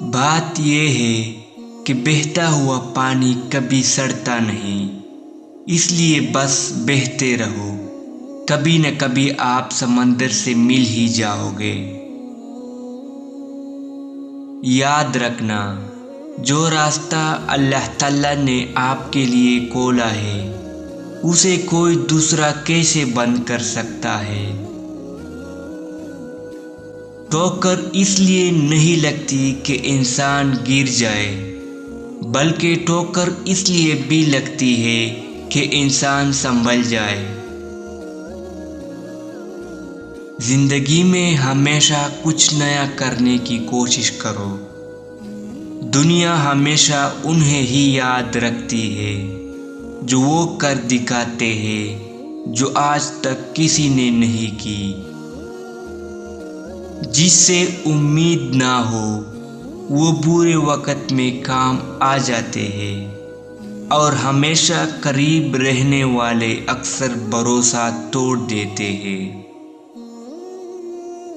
بات یہ ہے کہ بہتا ہوا پانی کبھی سڑتا نہیں، اس لیے بس بہتے رہو، کبھی نہ کبھی آپ سمندر سے مل ہی جاؤ گے۔ یاد رکھنا، جو راستہ اللہ تعالیٰ نے آپ کے لیے کھولا ہے اسے کوئی دوسرا کیسے بند کر سکتا ہے؟ ٹھوکر اس لیے نہیں لگتی کہ انسان گر جائے، بلکہ ٹھوکر اس لیے بھی لگتی ہے کہ انسان سنبھل جائے۔ زندگی میں ہمیشہ کچھ نیا کرنے کی کوشش کرو۔ دنیا ہمیشہ انہیں ہی یاد رکھتی ہے جو وہ کر دکھاتے ہیں جو آج تک کسی نے نہیں کی۔ جس سے امید نہ ہو وہ برے وقت میں کام آ جاتے ہیں، اور ہمیشہ قریب رہنے والے اکثر بھروسہ توڑ دیتے ہیں۔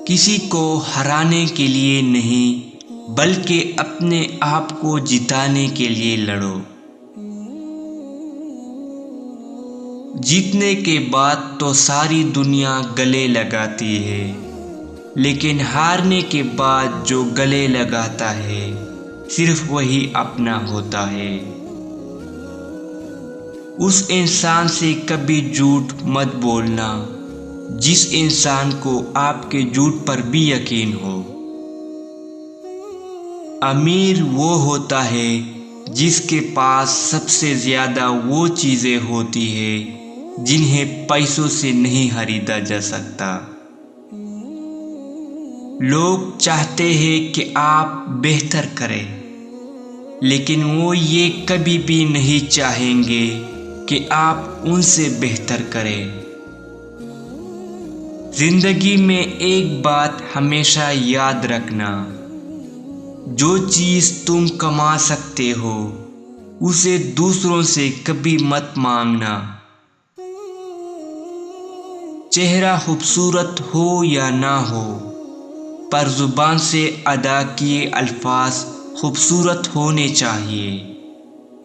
کسی کو ہرانے کے لیے نہیں بلکہ اپنے آپ کو جتانے کے لیے لڑو۔ جیتنے کے بعد تو ساری دنیا گلے لگاتی ہے، لیکن ہارنے کے بعد جو گلے لگاتا ہے صرف وہی اپنا ہوتا ہے۔ اس انسان سے کبھی جھوٹ مت بولنا جس انسان کو آپ کے جھوٹ پر بھی یقین ہو۔ امیر وہ ہوتا ہے جس کے پاس سب سے زیادہ وہ چیزیں ہوتی ہیں جنہیں پیسوں سے نہیں خریدا جا سکتا۔ لوگ چاہتے ہیں کہ آپ بہتر کریں، لیکن وہ یہ کبھی بھی نہیں چاہیں گے کہ آپ ان سے بہتر کریں۔ زندگی میں ایک بات ہمیشہ یاد رکھنا، جو چیز تم کما سکتے ہو اسے دوسروں سے کبھی مت مانگنا۔ چہرہ خوبصورت ہو یا نہ ہو، پر زبان سے ادا کیے الفاظ خوبصورت ہونے چاہیے،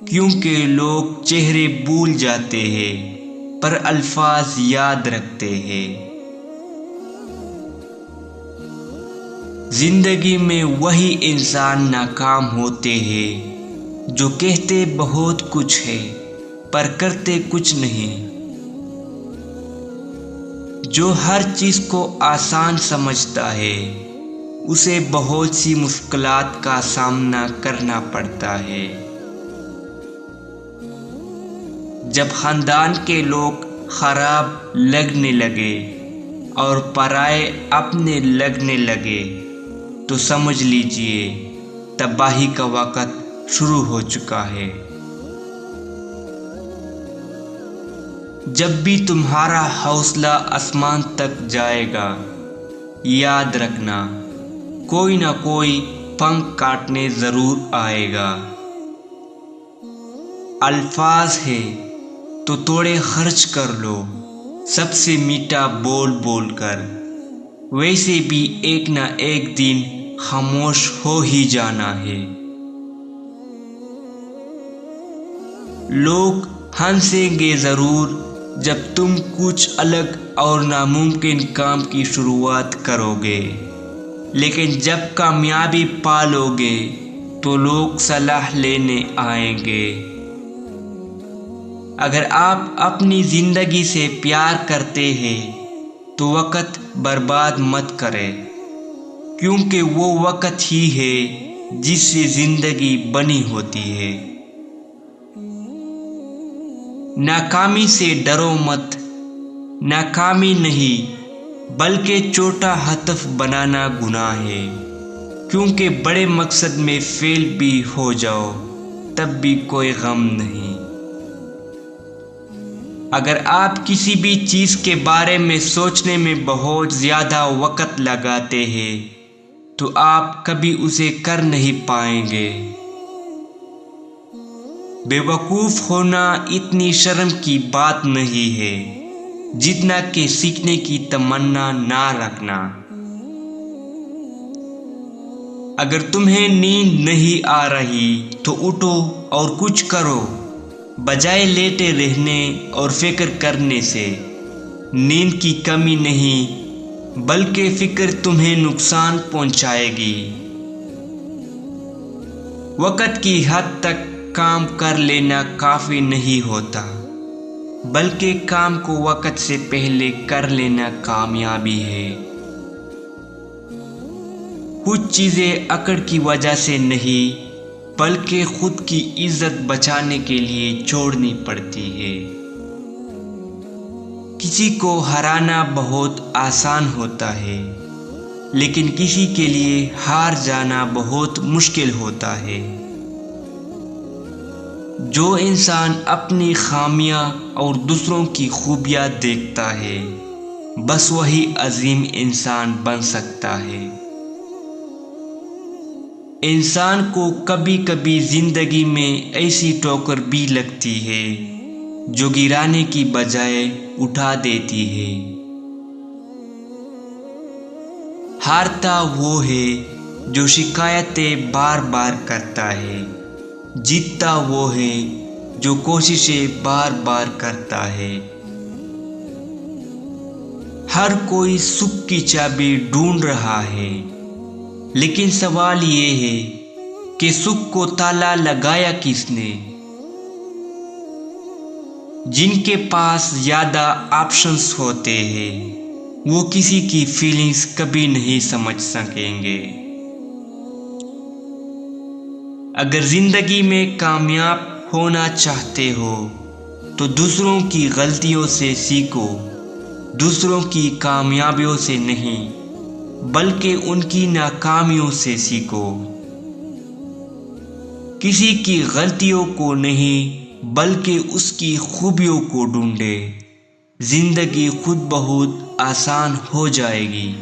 کیونکہ لوگ چہرے بھول جاتے ہیں پر الفاظ یاد رکھتے ہیں۔ زندگی میں وہی انسان ناکام ہوتے ہیں جو کہتے بہت کچھ ہے پر کرتے کچھ نہیں۔ جو ہر چیز کو آسان سمجھتا ہے اسے بہت سی مشکلات کا سامنا کرنا پڑتا ہے۔ جب خاندان کے لوگ خراب لگنے لگے اور پرائے اپنے لگنے لگے تو سمجھ لیجئے تباہی کا وقت شروع ہو چکا ہے۔ جب بھی تمہارا حوصلہ آسمان تک جائے گا، یاد رکھنا کوئی نہ کوئی پنکھ کاٹنے ضرور آئے گا۔ الفاظ ہے تو تھوڑے خرچ کر لو، سب سے میٹھا بول بول کر، ویسے بھی ایک نہ ایک دن خاموش ہو ہی جانا ہے۔ لوگ ہنسیں گے ضرور جب تم کچھ الگ اور ناممکن کام کی شروعات کرو گے، لیکن جب کامیابی پالو گے تو لوگ صلاح لینے آئیں گے۔ اگر آپ اپنی زندگی سے پیار کرتے ہیں تو وقت برباد مت کریں، کیونکہ وہ وقت ہی ہے جس سے زندگی بنی ہوتی ہے۔ ناکامی سے ڈرو مت، ناکامی نہیں بلکہ چھوٹا ہدف بنانا گناہ ہے، کیونکہ بڑے مقصد میں فیل بھی ہو جاؤ تب بھی کوئی غم نہیں۔ اگر آپ کسی بھی چیز کے بارے میں سوچنے میں بہت زیادہ وقت لگاتے ہیں تو آپ کبھی اسے کر نہیں پائیں گے۔ بے وقوف ہونا اتنی شرم کی بات نہیں ہے جتنا کہ سیکھنے کی تمنا نہ رکھنا۔ اگر تمہیں نیند نہیں آ رہی تو اٹھو اور کچھ کرو، بجائے لیٹے رہنے اور فکر کرنے سے۔ نیند کی کمی نہیں بلکہ فکر تمہیں نقصان پہنچائے گی۔ وقت کی حد تک کام کر لینا کافی نہیں ہوتا، بلکہ کام کو وقت سے پہلے کر لینا کامیابی ہے۔ کچھ چیزیں اکڑ کی وجہ سے نہیں بلکہ خود کی عزت بچانے کے لیے چھوڑنی پڑتی ہے۔ کسی کو ہرانا بہت آسان ہوتا ہے، لیکن کسی کے لیے ہار جانا بہت مشکل ہوتا ہے۔ جو انسان اپنی خامیاں اور دوسروں کی خوبیاں دیکھتا ہے، بس وہی عظیم انسان بن سکتا ہے۔ انسان کو کبھی کبھی زندگی میں ایسی ٹھوکر بھی لگتی ہے جو گرانے کی بجائے اٹھا دیتی ہے۔ ہارتا وہ ہے جو شکایتیں بار بار کرتا ہے، جیتتا وہ ہے جو کوششیں بار بار کرتا ہے۔ ہر کوئی سکھ کی چابی ڈھونڈ رہا ہے، لیکن سوال یہ ہے کہ سکھ کو تالا لگایا کس نے؟ جن کے پاس زیادہ آپشنز ہوتے ہیں وہ کسی کی فیلنگز کبھی نہیں سمجھ سکیں گے۔ اگر زندگی میں کامیاب ہونا چاہتے ہو تو دوسروں کی غلطیوں سے سیکھو، دوسروں کی کامیابیوں سے نہیں بلکہ ان کی ناکامیوں سے سیکھو۔ کسی کی غلطیوں کو نہیں بلکہ اس کی خوبیوں کو ڈھونڈے، زندگی خود بہت آسان ہو جائے گی۔